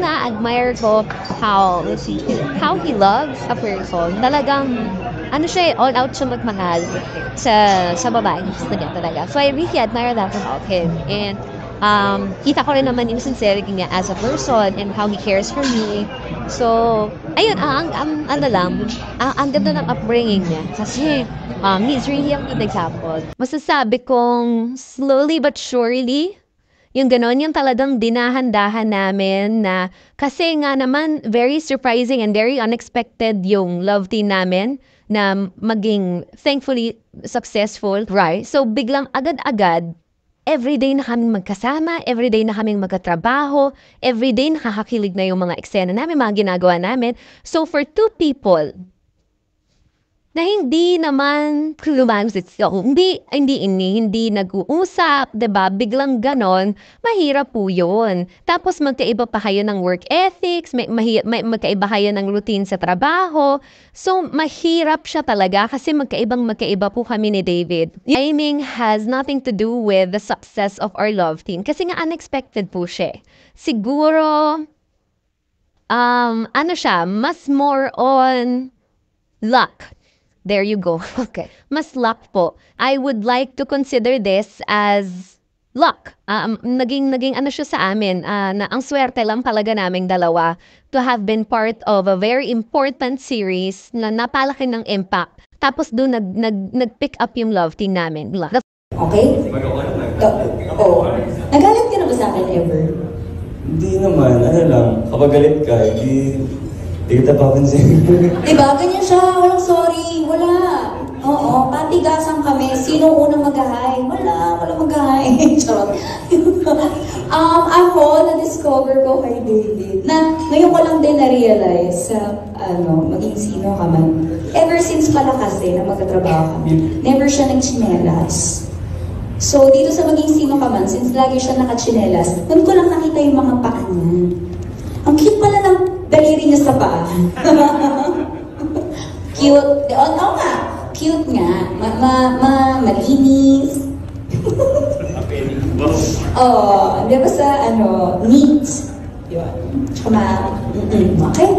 na-admire ko how he loves a person. Talagang, ano siya, all out siya magmahal sa babae. Gusto niya talaga. So I really admire that about him. And kita ko rin naman yung sincerity niya as a person and how he cares for me. So, ayun, ang ganda ng upbringing niya. Kasi, he's really a good example. Masasabi kong slowly but surely, yung ganon, yung talagang dinahandahan namin na kasi nga naman very surprising and very unexpected yung love team namin na maging thankfully successful, right? So biglang agad-agad, everyday na kaming magkasama, everyday na kaming magkatrabaho, everyday nakakakilig na yung mga eksena namin, mga ginagawa namin. So for two people na hindi naman hindi nag-uusap, 'di ba? Biglang ganon, mahirap po 'yun. Tapos magkaiba pa kayo ng work ethics, may magkaiba kayo ng routine sa trabaho. So mahirap siya talaga kasi magkaiba po kami ni David. Timing has nothing to do with the success of our love team kasi nga unexpected po siya. Siguro ano siya, mas more on luck. There you go. Okay. Mas luck po. I would like to consider this as luck. Naging ano siya sa amin, na ang swerte lang talaga naming dalawa to have been part of a very important series na napalaki ng impact. Tapos doon nag-pick up yung love team namin. Okay? Oh. Nagalit ka na ba sa akin ever? Hindi naman. Ano lang, kapag galit ka, hindi kita papansin. Diba? Ganyan siya. Walang sorry. Wala. Oo. Patigasan kami. Sino unang mag-hi? Wala mag-hi. Charot. Ako, na-discover ko kay David na ngayon ko lang din na-realize sa maging sino ka man. Ever since pala kasi na magkatrabaho kami, never siya nagchinelas. So, dito sa maging sino ka man, since lagi siya nakachinelas, doon ko lang nakita yung mga paa niya. Ang cute pala ng daliri niya sa paa. Cute. Oo nga. Cute nga. Malinis. Oh, di ba sa neat. Yun. Tsaka okay.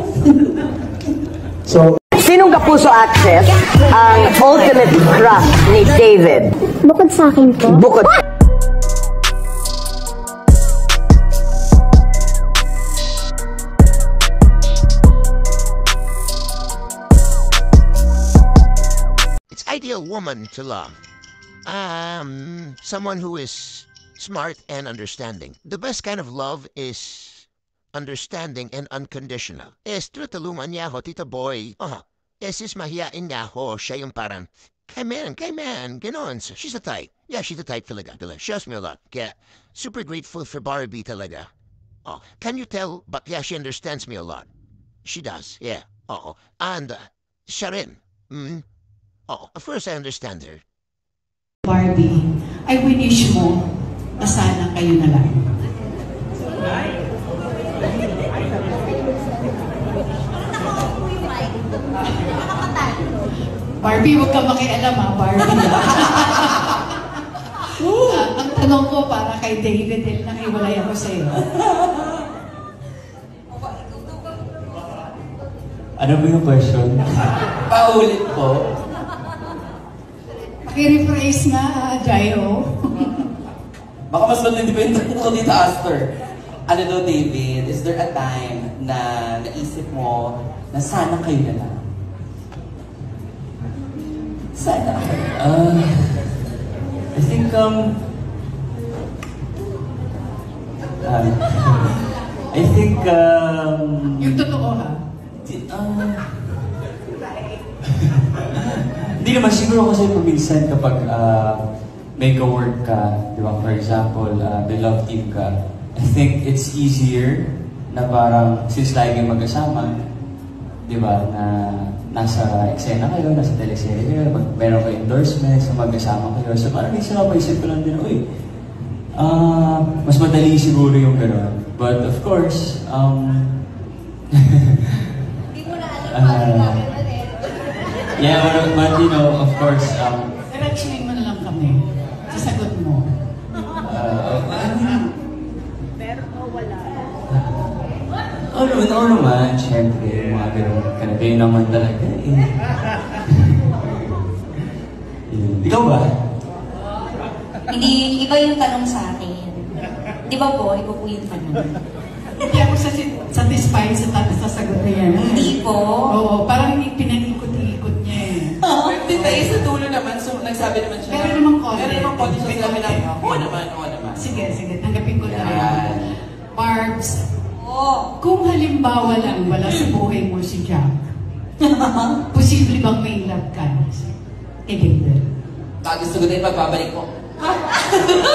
So, sinong Kapuso Access ang ultimate crush ni David? Bukod sa akin po. Bukod. Ideal woman to love. Someone who is smart and understanding. The best kind of love is understanding and unconditional. Tinutulungan niya ako, Tita Boy. Is mahiyain niya ako. Siya yung parang, hey man, ganon. So she's the type. Yeah, she's the type talaga. She shows me a lot. Kaya, super grateful for Barbie talaga. Can you tell? But yeah, she understands me a lot. She does, yeah. And, siya rin. Of course I understand her. Barbie, I wish mo na sana kayo na lang. Barbie, huwag ka makialam ha, Barbie. Ang tanong ko para kay David, nakiwalay ako sa'yo. Ano ba yung question? Paulit po. Pakirephrase nga, Jairo. Baka mas matindipendent ko dito, Astor. Ano daw, David, is there a time na naisip mo na sana kayo na lang? Sana kayo? I think, Yung totoo ha? Hindi naman, siguro kasi paminsan kapag may ka-work ka, di ba? For example, may love team ka, I think it's easier na parang, since lagi magkasama, di ba, na nasa eksena kayo, nasa teleserye kayo, meron kayo endorsements, so magkasama kayo. So parang minsan napaisip ko lang din, mas madali siguro yung gano'n. But of course, yeah, but you know, of course, Diretsuhin mo na lang kami. Sasagot mo. Meron o wala? Oo naman, syempre, mga ganun. Kayo naman talaga eh. Ikaw ba? Hindi, iba yung tanong sa akin. Di ba po? Iba po yung tanong. Hindi ako satisfied sa sagot na yan. Hindi po. Oo, parang pinag-ikot-ikot niya eh. Hindi tayo sa dulo naman, so nagsabi naman siya. Meron namang konti. Meron namang konti siya sinabi na, oo naman. Sige, tanggapin ko na rin. Yan. Barbs, kung halimbawa lang wala sa buhay mo si Jack, posible bang may love ka kay David? Gusto ko din pagbabalik mo.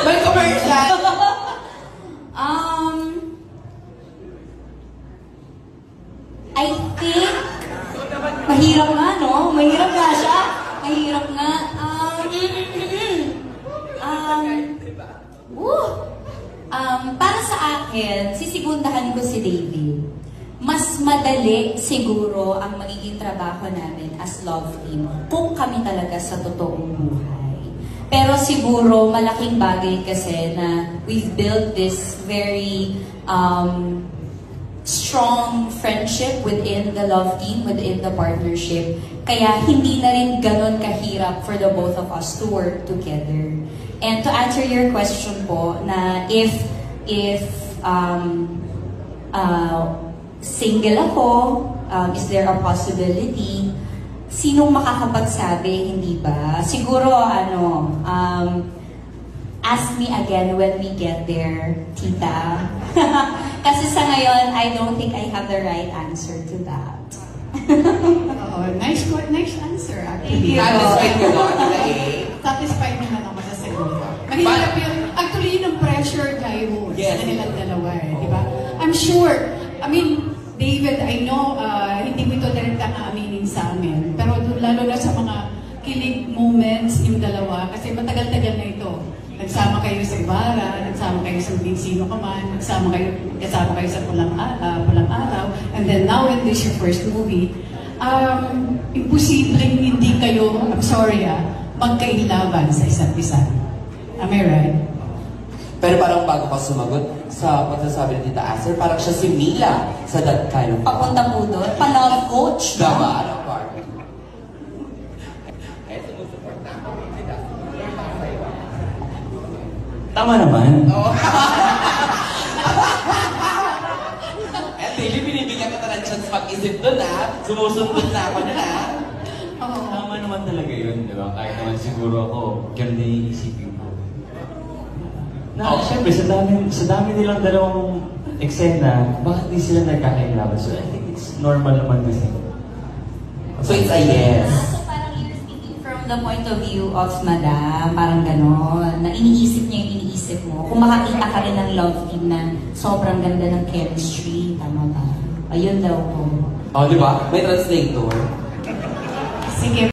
May commercial! I think, mahirap nga, no? Mahirap nga siya. Mahirap nga. Para sa akin, sisigundahan ko si David. Mas madali siguro ang magiging trabaho namin as love team kung kami talaga sa totoong buhay. Pero siguro malaking bagay kasi na we've built this very strong friendship within the love team, within the partnership. Kaya hindi na rin ganon kahirap for the both of us to work together. And to answer your question po, na if single ako, is there a possibility? Sinong makakapagsabi, hindi ba? Siguro, ask me again when we get there, tita. Kasi sa ngayon, I don't think I have the right answer to that. Nice answer, actually. Satisfied ka doon, Satisfied naman ako sa sagot. Mahirap yun. Actually, yun ang pressure guy mo sa nilang dalawa eh, di ba? I'm sure, David, I know, hindi mo ito direkta aminin sa amin, pero lalo na sa mga kilig moments yung dalawa, kasi matagal-tagal na ito. Nagsama kayo sa Ibarra, nagsama kayo sa Sino Ka Man, kasama kayo sa Pulang Araw, and then now in this your first movie, imposibleng hindi kayo, magkailaban sa isa't isa. Am I right? Pero parang bago ka sumagot sa pagsasabi ng Tita Aster, parang siya si Mila sa that kind of... Papunta po doon, pa-love coach. Diba? Tama naman. Daily, binibigyan ka ng chance mag-isip doon Sumusundot na ako na Tama naman talaga yun, di ba? Kahit naman siguro ako, ganun din iisipin ko. Siyempre, sa dami nilang dalawang eksena, bakit di sila nagkakailaban? So I think it's normal naman to think. So it's a yes. So parang you're speaking from the point of view of Madam, parang gano'n, na iniisip niya yung iniisip mo. Kung makakita ka rin ng love team na sobrang ganda ng chemistry, tama ba? Ayun daw po. Di ba? May translator. Sige.